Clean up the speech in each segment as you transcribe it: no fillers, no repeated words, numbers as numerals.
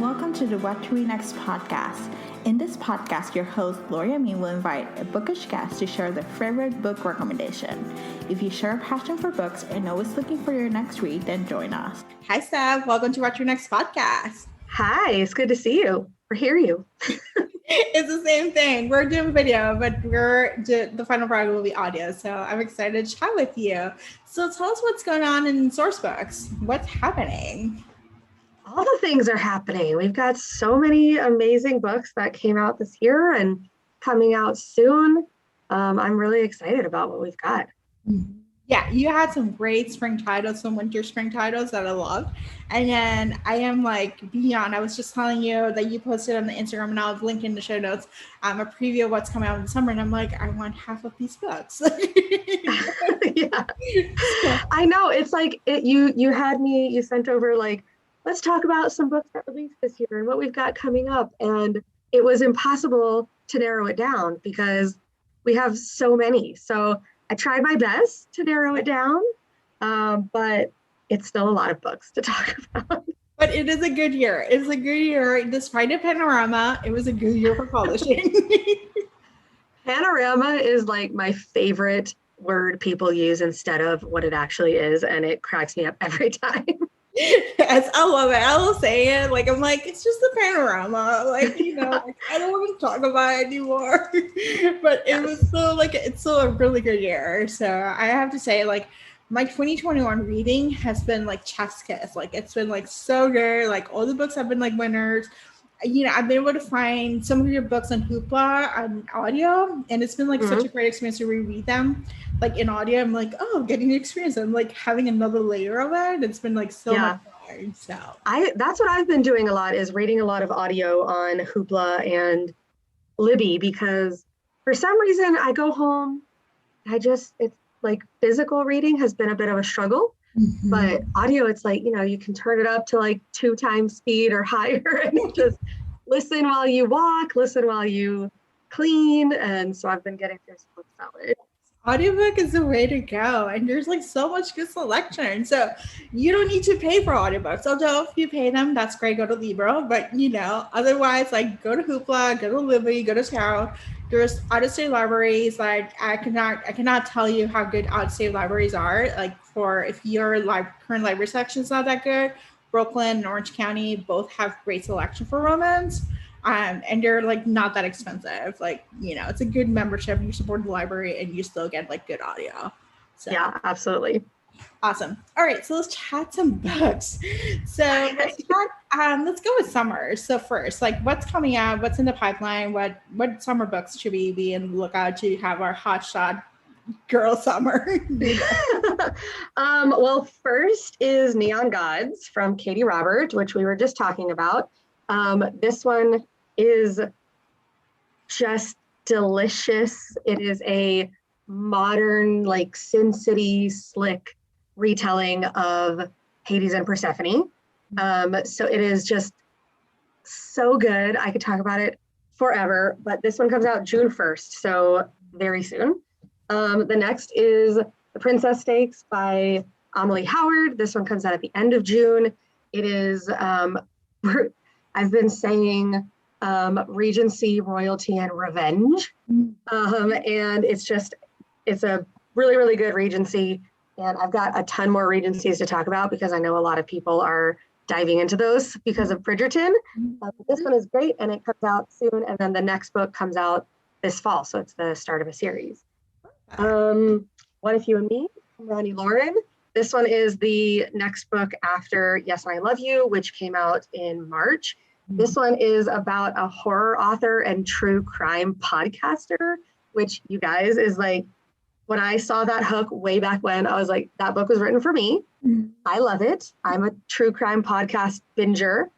and welcome to the What to Read Next podcast. In this podcast, your host, Gloria Me, will invite a bookish guest to share their favorite book recommendation. If you share a passion for books and always looking for your next read, then join us. Hi, Stef. Welcome to What to Read Next podcast. Hi, it's good to see you or hear you. It's the same thing. We're doing video, but the final product will be audio. So I'm excited to chat with you. So tell us what's going on in Sourcebooks. What's happening? All the things are happening. We've got so many amazing books that came out this year and coming out soon. I'm really excited about what we've got. Yeah, you had some great spring titles, some winter spring titles that I loved. And then I am like beyond. I was just telling you that you posted on the Instagram, and I'll link in the show notes a preview of what's coming out in the summer. And I'm like, I want half of these books. Yeah, I know. It's like you sent over like, let's talk about some books that released this year and what we've got coming up. And it was impossible to narrow it down because we have so many. So I tried my best to narrow it down, but it's still a lot of books to talk about. But it is a good year. It's a good year. Despite a panorama, it was a good year for publishing. Panorama is like my favorite word people use instead of what it actually is. And it cracks me up every time. Yes, I love it. I will say it. Like, I'm like, it's just a panorama. Like, like, I don't want to talk about it anymore. But it was still like, it's still a really good year. So I have to say, like, my 2021 reading has been like chef's kiss. Like, it's been like so good. Like, all the books have been like winners. I've been able to find some of your books on Hoopla on audio, and it's been like such a great experience to reread them. Like in audio, I'm like, oh, getting the experience. I'm like having another layer of it. It's been like so much fun. So that's what I've been doing a lot, is reading a lot of audio on Hoopla and Libby, because for some reason I go home, it's like physical reading has been a bit of a struggle. But audio, it's like, you can turn it up to like 2 times speed or higher and just listen while you walk, listen while you clean. And so I've been getting through some books that way. Audiobook is the way to go, and there's like so much good selection. So you don't need to pay for audiobooks. Although if you pay them, that's great. Go to Libro, but otherwise, like go to Hoopla, go to Libby, go to Scout. There's out-of-state libraries. Like I cannot tell you how good out-of-state libraries are. Like for if your current library section is not that good, Brooklyn and Orange County both have great selection for romance. And they're like not that expensive. Like, it's a good membership. You support the library and you still get like good audio. So yeah, absolutely. Awesome. All right. So let's chat some books. So let's go with summer. So first, like what's coming out, what's in the pipeline, what summer books should we be in the lookout to have our hotshot girl summer? Well, first is Neon Gods from Katie Robert, which we were just talking about. This one is just delicious. It is a modern, like Sin City slick retelling of Hades and Persephone. So it is just so good. I could talk about it forever, but this one comes out June 1st, so very soon. The next is The Princess Stakes by Amelie Howard. This one comes out at the end of June. It is, I've been saying Regency, Royalty, and Revenge. And it's a really, really good Regency. And I've got a ton more Regencies to talk about because I know a lot of people are diving into those because of Bridgerton. This one is great, and it comes out soon. And then the next book comes out this fall. So it's the start of a series. What If You and Me from Ronnie Lauren. This one is the next book after Yes, and I Love You, which came out in March. This one is about a horror author and true crime podcaster, which you guys is like, when I saw that hook way back when, I was like, that book was written for me. I love it. I'm a true crime podcast binger.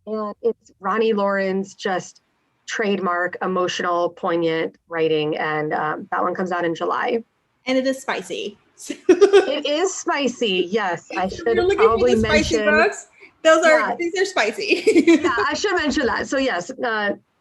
And it's Ronnie Lauren's just trademark, emotional, poignant writing. And that one comes out in July. And it is spicy. It is spicy. Yes, I should probably mention. Books, these are spicy. Yeah, I should mention that. So yes,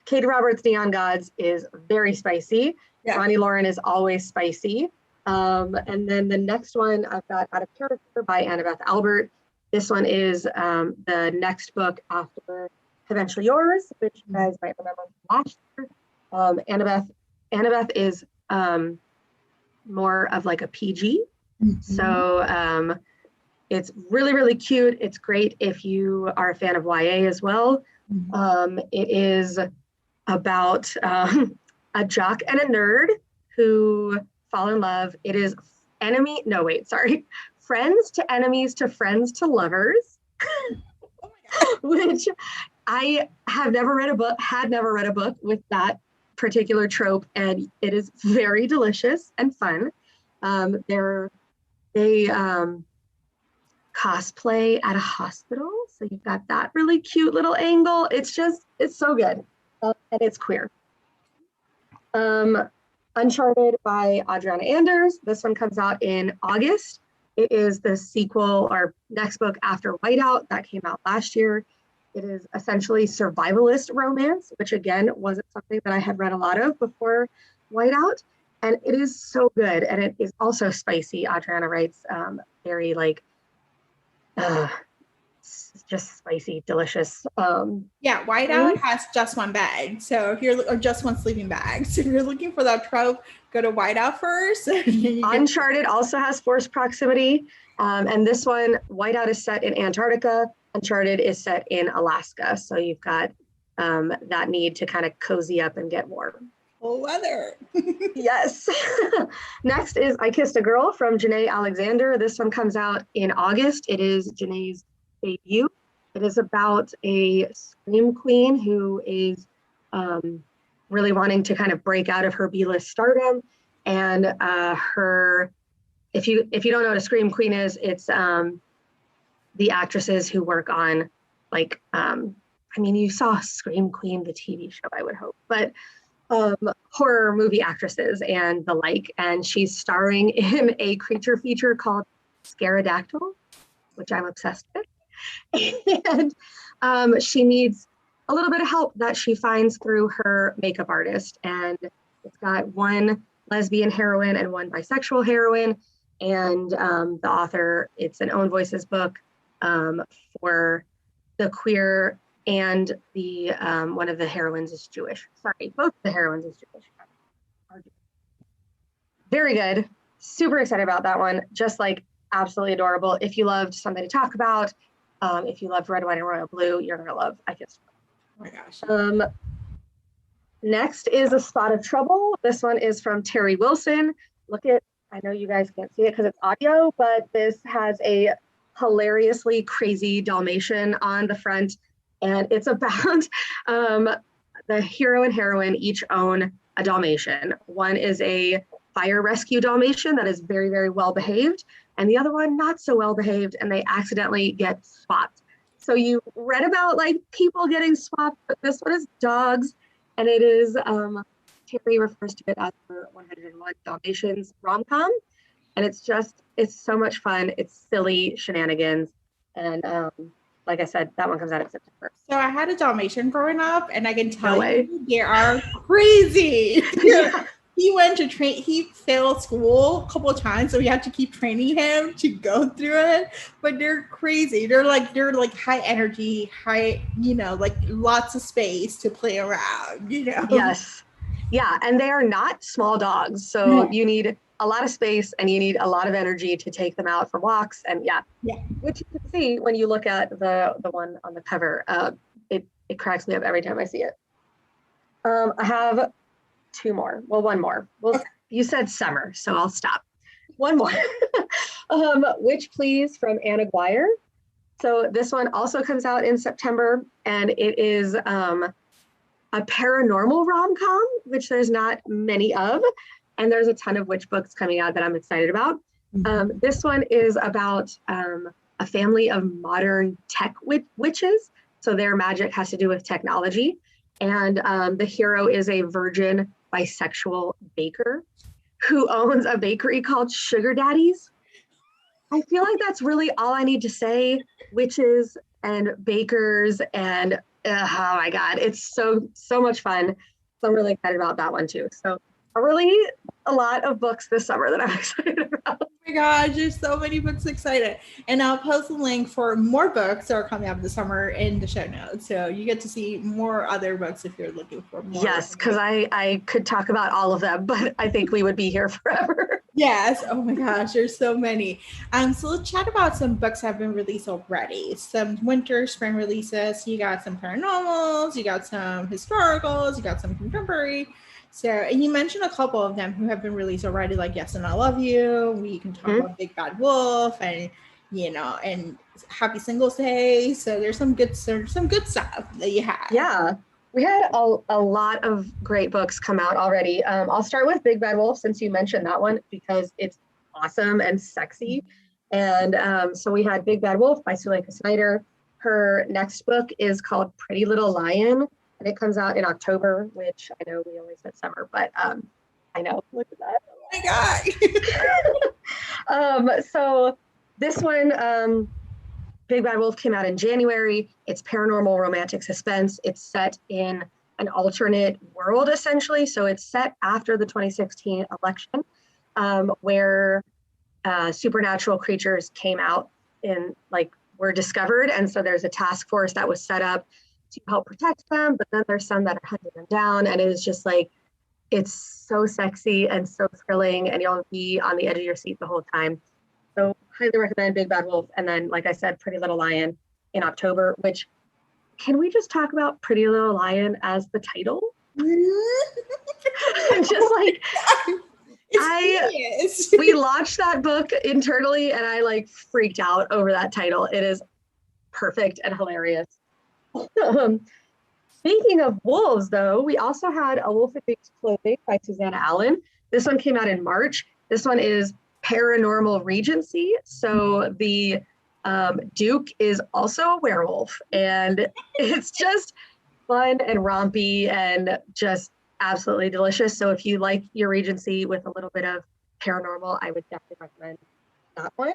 Katie Roberts' Neon Gods is very spicy. Yeah. Ronnie Lauren is always spicy. And then the next one I've got Out of Character by Annabeth Albert. This one is the next book after Eventually Yours, which you guys might remember from last year. Annabeth is more of like a PG. So it's really, really cute. It's great if you are a fan of YA as well. It is about a jock and a nerd who fall in love. It is friends to enemies to friends to lovers, which I had never read a book with that particular trope, and it is very delicious and fun. They cosplay at a hospital, so you've got that really cute little angle. It's so good, and it's queer. Uncharted by Adriana Anders. This one comes out in August. It is the sequel or next book after Whiteout that came out last year. It is essentially survivalist romance, which again wasn't something that I had read a lot of before Whiteout. And it is so good. And it is also spicy. Adriana writes very like, just spicy, delicious. Whiteout has just one bag. So if you're, or just one sleeping bag. So if you're looking for that trope, go to Whiteout first. Uncharted also has forced proximity. And this one, Whiteout is set in Antarctica. Uncharted is set in Alaska. So you've got that need to kind of cozy up and get warm. Cold weather. Yes. Next is I Kissed a Girl from Janae Alexander. This one comes out in August. It is Janae's debut. It is about a scream queen who is really wanting to kind of break out of her B-list stardom. And if you don't know what a scream queen is, it's the actresses who work on like, you saw Scream Queen, the TV show, I would hope, but horror movie actresses and the like. And she's starring in a creature feature called Scaradactyl, which I'm obsessed with. And she needs a little bit of help that she finds through her makeup artist. And it's got one lesbian heroine and one bisexual heroine. And the author, it's an Own Voices book for the queer, and the one of the heroines is Jewish. Sorry, both the heroines is Jewish. Very good. Super excited about that one. Just like absolutely adorable. If you loved Something to Talk About, if you loved Red, White, and Royal Blue, you're gonna love I Kissed. Oh my gosh. Next is A Spot of Trouble. This one is from Terry Wilson. I know you guys can't see it because it's audio, but this has a hilariously crazy Dalmatian on the front. And it's about the hero and heroine each own a Dalmatian. One is a fire rescue Dalmatian that is very, very well behaved, and the other one not so well behaved, and they accidentally get swapped. So you read about like people getting swapped, but this one is dogs, and it is Terry refers to it as her 101 Dalmatians rom-com, and it's so much fun. It's silly shenanigans, and like I said, that one comes out in September. So I had a Dalmatian growing up, and I can tell you they are crazy. Yeah. He failed school a couple of times, so we had to keep training him to go through it. But they're crazy. They're like high energy, like lots of space to play around, Yes. Yeah, and they are not small dogs. So you need a lot of space and you need a lot of energy to take them out for walks. And which you can see when you look at the one on the cover. It cracks me up every time I see it. I have two more. Well, one more. Well, you said summer, so I'll stop. One more. Witch Please from Anna Guire. So this one also comes out in September, and it is a paranormal rom-com, which there's not many of. And there's a ton of witch books coming out that I'm excited about. This one is about a family of modern tech witches. So their magic has to do with technology. And the hero is a virgin bisexual baker who owns a bakery called Sugar Daddies. I feel like that's really all I need to say. Witches and bakers and oh my God, it's so much fun. So I'm really excited about that one too. So a really a lot of books this summer that I'm excited about. Oh my gosh, there's so many books excited. And I'll post a link for more books that are coming out this summer in the show notes. So you get to see more other books if you're looking for more. Yes, because I could talk about all of them, but I think we would be here forever. Yes. Oh my gosh, there's so many. So let's chat about some books that have been released already. Some winter, spring releases. You got some paranormals, you got some historicals, you got some contemporary. So, and you mentioned a couple of them who have been released already, like Yes and I Love You. We can talk about Big Bad Wolf and and Happy Singles Day. So there's some good stuff that you have. Yeah. We had a lot of great books come out already. I'll start with Big Bad Wolf since you mentioned that one because it's awesome and sexy. And so we had Big Bad Wolf by Suleika Snyder. Her next book is called Pretty Little Lion, and it comes out in October, which I know we always said summer, but I know. Look at that. Oh my God. So this one, Big Bad Wolf came out in January. It's paranormal romantic suspense. It's set in an alternate world, essentially. So it's set after the 2016 election, where supernatural creatures came out and were discovered. And so there's a task force that was set up to help protect them. But then there's some that are hunting them down. And it is just it's so sexy and so thrilling. And you'll be on the edge of your seat the whole time. So highly recommend Big Bad Wolf. And then, like I said, Pretty Little Lion in October, which, can we just talk about Pretty Little Lion as the title? We launched that book internally and I freaked out over that title. It is perfect and hilarious. Speaking of wolves, though, we also had A Wolf in Sheep's Clothing by Susanna Allen. This one came out in March. This one is Paranormal Regency. So the Duke is also a werewolf, and it's just fun and rompy and just absolutely delicious. So if you like your Regency with a little bit of paranormal, I would definitely recommend that one.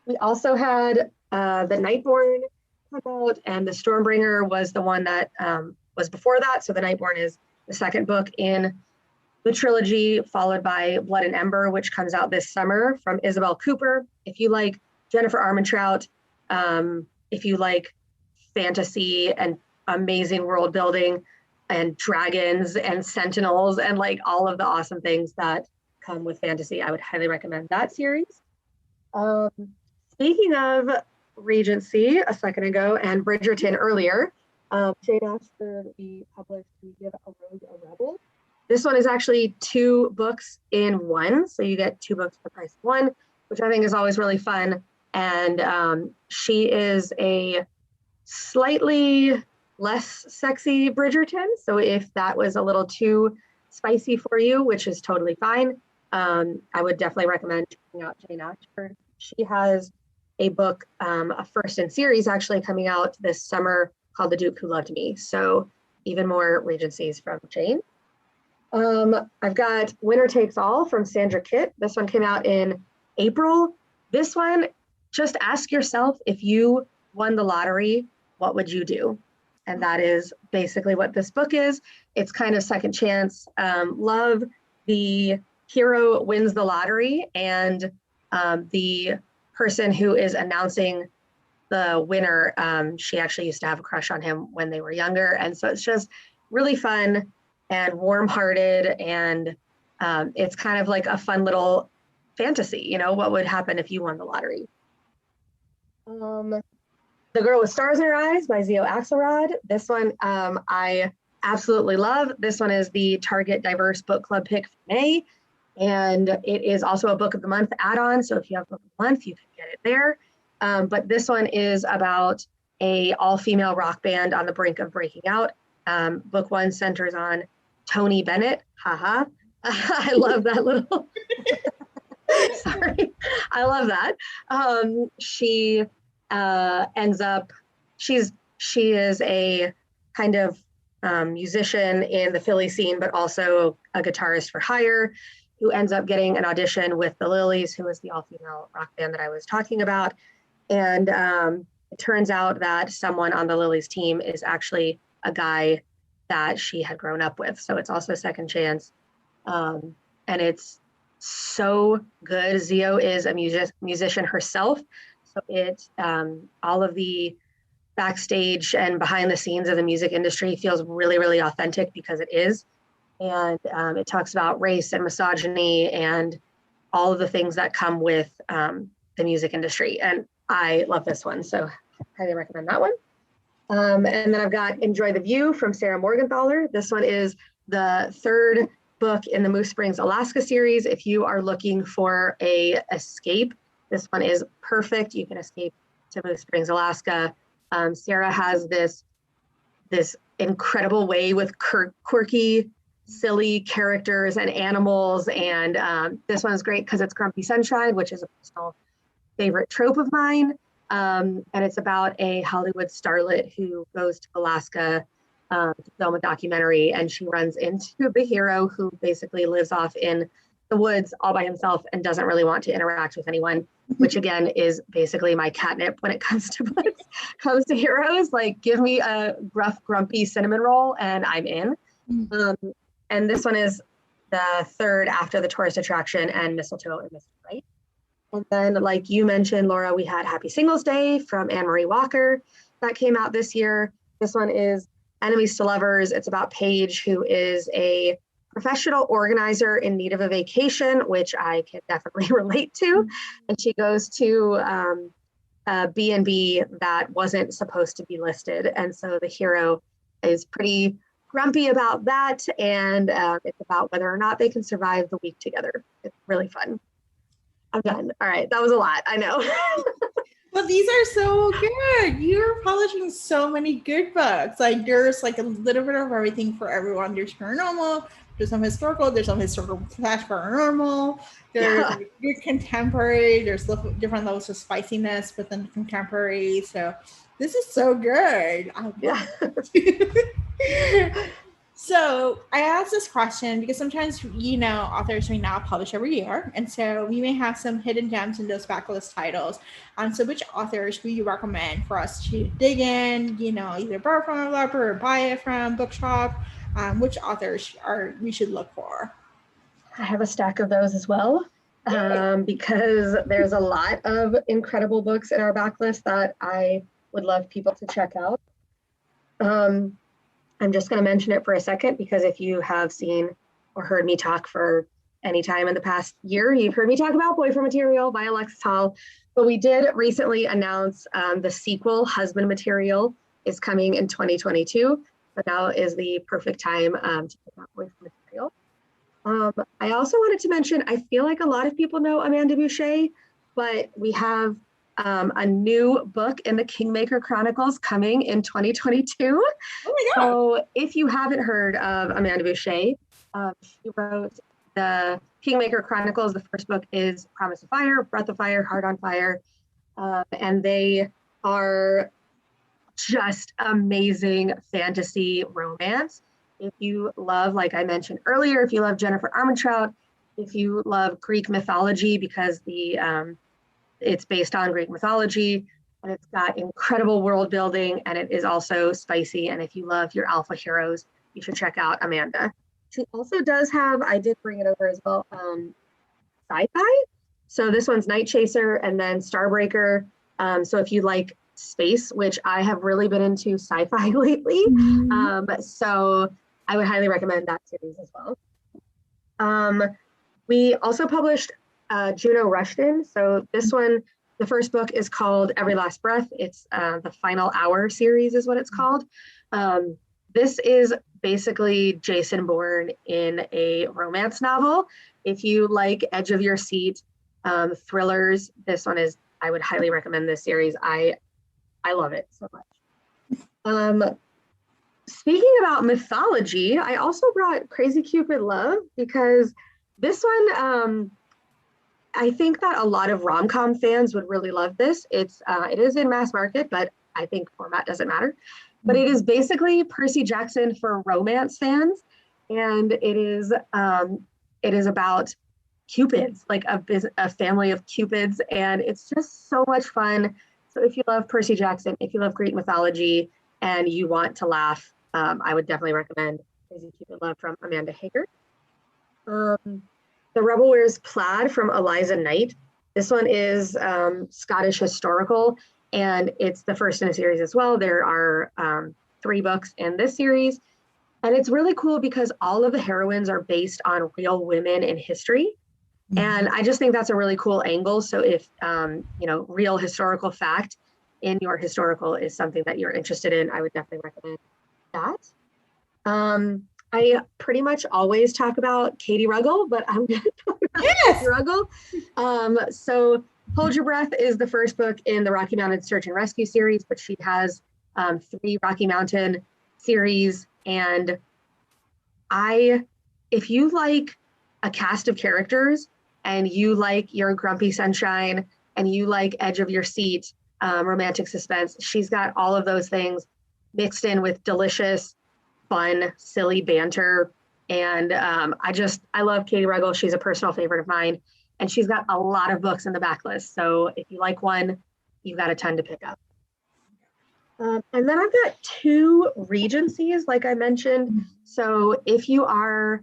We also had The Nightborn come out, and The Stormbringer was the one that was before that. So The Nightborn is the second book in the trilogy, followed by Blood and Ember, which comes out this summer from Isabel Cooper. If you like Jennifer Armentrout, if you like fantasy and amazing world building and dragons and sentinels and all of the awesome things that come with fantasy, I would highly recommend that series. Speaking of Regency a second ago and Bridgerton earlier, Jane Ashford, we published We Give a Rogue a Rebel. This one is actually 2 books in one. So you get 2 books for the price of one, which I think is always really fun. And she is a slightly less sexy Bridgerton. So if that was a little too spicy for you, which is totally fine, I would definitely recommend checking out Jane Ashford. She has a book, a first in series actually coming out this summer called The Duke Who Loved Me. So even more Regencies from Jane. I've got Winner Takes All from Sandra Kitt. This one came out in April. This one, just ask yourself, if you won the lottery, what would you do? And that is basically what this book is. It's kind of second chance love. The hero wins the lottery, and the person who is announcing the winner, she actually used to have a crush on him when they were younger. And so it's just really fun and warm-hearted, and it's kind of like a fun little fantasy, what would happen if you won the lottery. The Girl with Stars in Her Eyes by Zio Axelrod. This one I absolutely love. This one is the Target Diverse Book Club pick for May, and it is also a Book of the Month add-on, so if you have Book of the Month, you can get it there. But this one is about a all-female rock band on the brink of breaking out. Book 1 centers on Tony Bennett. Haha. I love that little. Sorry. I love that. She ends up, she is a kind of musician in the Philly scene, but also a guitarist for hire, who ends up getting an audition with the Lilies, who is the all-female rock band that I was talking about. And it turns out that someone on the Lilies team is actually a guy that she had grown up with. So it's also a second chance. And it's so good. Zio is a musician herself. So it, all of the backstage and behind the scenes of the music industry feels really, really authentic because it is. And it talks about race and misogyny and all of the things that come with the music industry. And I love this one, so highly recommend that one. And then I've got Enjoy the View from Sarah Morgenthaler. This one is the third book in the Moose Springs, Alaska series. If you are looking for a escape, this one is perfect. You can escape to Moose Springs, Alaska. Sarah has this incredible way with quirky, silly characters and animals. And this one is great because it's Grumpy Sunshine, which is a personal favorite trope of mine. And it's about a Hollywood starlet who goes to Alaska to film a documentary, and she runs into the hero who basically lives off in the woods all by himself and doesn't really want to interact with anyone, which again is basically my catnip when it comes to books, comes to heroes. Like, give me a gruff, grumpy cinnamon roll and I'm in. And this one is the third after the tourist attraction and Mistletoe and Mr. Right. And then, like you mentioned, Laura, we had Happy Singles Day from Anne Marie Walker that came out this year. This one is Enemies to Lovers. It's about Paige, who is a professional organizer in need of a vacation, which I can definitely relate to. And she goes to a B&B that wasn't supposed to be listed. And so the hero is pretty grumpy about that. And it's about whether or not they can survive the week together. It's really fun. I'm done. All right. That was a lot. I know. Well, these are so good. You're publishing so many good books. Like, there's like a little bit of everything for everyone. There's paranormal, there's some historical slash paranormal, there's good contemporary, there's different levels of spiciness within contemporary. So this is so good. I love it. So I asked this question because sometimes, authors may not publish every year. And so we may have some hidden gems in those backlist titles. So which authors would you recommend for us to dig in, either borrow from a library or buy it from bookshop? Which authors we should look for? I have a stack of those as well, because there's a lot of incredible books in our backlist that I would love people to check out. I'm just going to mention it for a second because if you have seen or heard me talk for any time in the past year, you've heard me talk about Boyfriend Material by Alexis Hall. But we did recently announce the sequel, Husband Material, is coming in 2022. So now is the perfect time to pick up Boyfriend Material. I also wanted to mention, I feel like a lot of people know Amanda Boucher, but we have a new book in the Kingmaker Chronicles coming in 2022. Oh my God. So if you haven't heard of Amanda Boucher, she wrote the Kingmaker Chronicles. The first book is Promise of Fire, Breath of Fire, Heart on Fire. And they are just amazing fantasy romance. If you love, like I mentioned earlier, if you love Jennifer Armentrout, if you love Greek mythology, because it's based on Greek mythology, and it's got incredible world building, and it is also spicy. And if you love your alpha heroes, you should check out Amanda. She also does have, I did bring it over as well, sci-fi. So this one's Night Chaser and then Starbreaker. So if you like space, which I have really been into sci-fi lately, so I would highly recommend that series as well. We also published Juno Rushton. So this one, the first book is called Every Last Breath. It's the Final Hour series is what it's called. This is basically Jason Bourne in a romance novel. If you like edge of your seat thrillers, this one is, I would highly recommend this series. I love it so much. Speaking about mythology, I also brought Crazy Cupid Love because this one, I think that a lot of rom-com fans would really love this. It is in mass market, but I think format doesn't matter. But it is basically Percy Jackson for romance fans, and it is about cupids, like a family of cupids, and it's just so much fun. So if you love Percy Jackson, if you love Greek mythology, and you want to laugh, I would definitely recommend Crazy Cupid Love from Amanda Hager. The Rebel Wears Plaid from Eliza Knight. This one is Scottish historical, and it's the first in a series as well. There are 3 books in this series, and it's really cool because all of the heroines are based on real women in history. And I just think that's a really cool angle. So if, real historical fact in your historical is something that you're interested in, I would definitely recommend that. I pretty much always talk about Katie Ruggles, but I'm going to talk about Katie Ruggles. So Hold Your Breath is the first book in the Rocky Mountain Search and Rescue series, but she has 3 Rocky Mountain series. And if you like a cast of characters and you like your Grumpy Sunshine and you like edge of your seat, romantic suspense, she's got all of those things mixed in with delicious, fun, silly banter. And I love Katie Ruggles. She's a personal favorite of mine. And she's got a lot of books in the backlist. So if you like one, you've got a ton to pick up. And then I've got 2 Regencies, like I mentioned. So if you are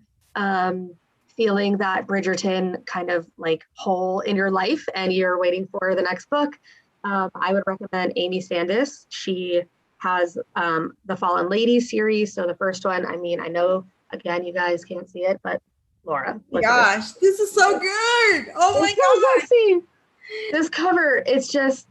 feeling that Bridgerton kind of like hole in your life and you're waiting for the next book, I would recommend Amy Sandus. She has the Fallen Ladies series. So the first one, I know, again, you guys can't see it, but Laura. Gosh, this is so good. Oh my gosh. Sexy. This cover, it's just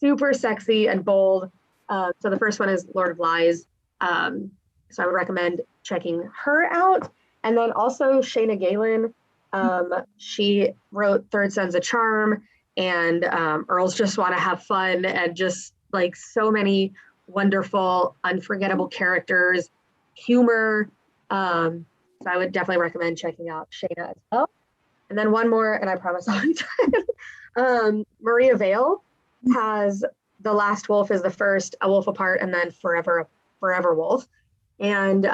super sexy and bold. So the first one is Lord of Lies. So I would recommend checking her out. And then also Shayna Galen. She wrote Third Son's a Charm and Earls Just Want to Have Fun, and just like so many wonderful, unforgettable characters, humor. So I would definitely recommend checking out Shayna as well. And then one more, and I promise I'll be done. Maria Vale has The Last Wolf is the first, A Wolf Apart, and then Forever Wolf. And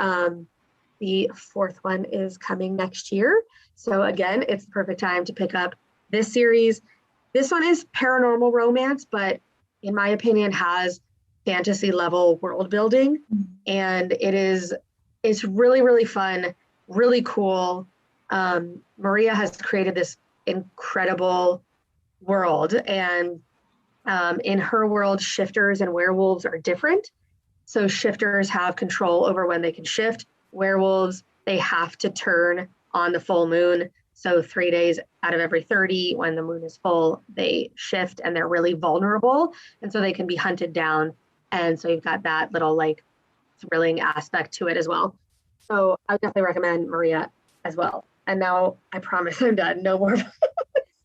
the 4th one is coming next year. So again, it's the perfect time to pick up this series. This one is paranormal romance, but in my opinion has fantasy level world building. And it's really, really fun, really cool. Maria has created this incredible world, and in her world, shifters and werewolves are different. So shifters have control over when they can shift. Werewolves, they have to turn on the full moon. So 3 days out of every 30, when the moon is full, they shift and they're really vulnerable. And so they can be hunted down. And so you've got that little like thrilling aspect to it as well. So I would definitely recommend Maria as well. And now I promise I'm done. No more.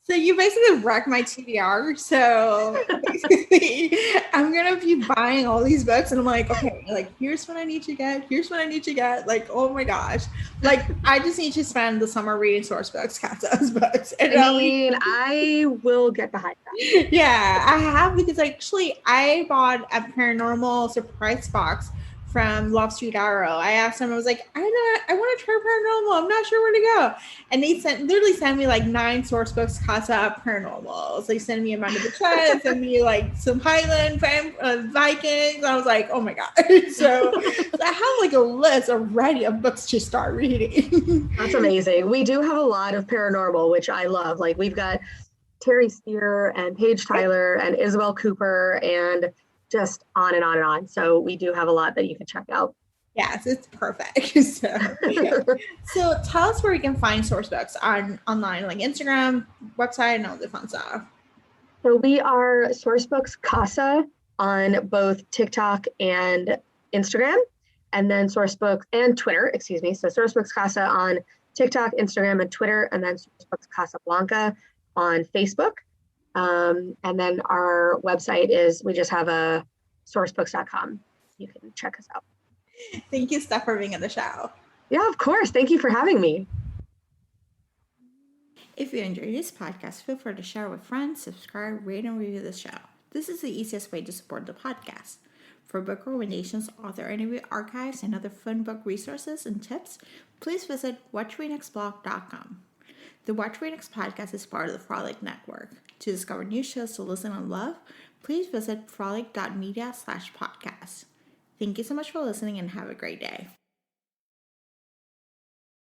So you basically wrecked my TBR. So basically, I'm going to be buying all these books. And I'm like, okay, like, here's what I need to get. Here's what I need to get. Like, oh my gosh. Like, I just need to spend the summer reading Sourcebooks Casablanca's books. And I will get behind that. Yeah, I have, because actually I bought a paranormal surprise box from Love Street Arrow. I asked them, I was like, I want to try paranormal. I'm not sure where to go. And they literally sent me like 9 Sourcebooks Casa paranormals. They sent me a Amanda Bechett, sent me like some Highland Vikings. I was like, oh my God. So I have like a list already of books to start reading. That's amazing. We do have a lot of paranormal, which I love. Like we've got Terry Steer and Paige Tyler and Isabel Cooper and just on and on and on. So we do have a lot that you can check out. Yes, it's perfect. So tell us where you can find Sourcebooks online, like Instagram, website, and all the fun stuff. So we are Sourcebooks Casa on both TikTok and Instagram, and then Sourcebooks and Twitter, So Sourcebooks Casa on TikTok, Instagram, and Twitter, and then Sourcebooks Casablanca on Facebook. And then our website we just have a sourcebooks.com. You can check us out. Thank you, Stef, for being on the show. Yeah, of course. Thank you for having me. If you enjoyed this podcast, feel free to share with friends, subscribe, rate, and review the show. This is the easiest way to support the podcast. For book recommendations, author interview archives, and other fun book resources and tips, please visit WhatchWeNextBlog.com. The Watch Read Next podcast is part of the Frolic Network. To discover new shows to listen and love, please visit frolic.media/podcast. Thank you so much for listening and have a great day.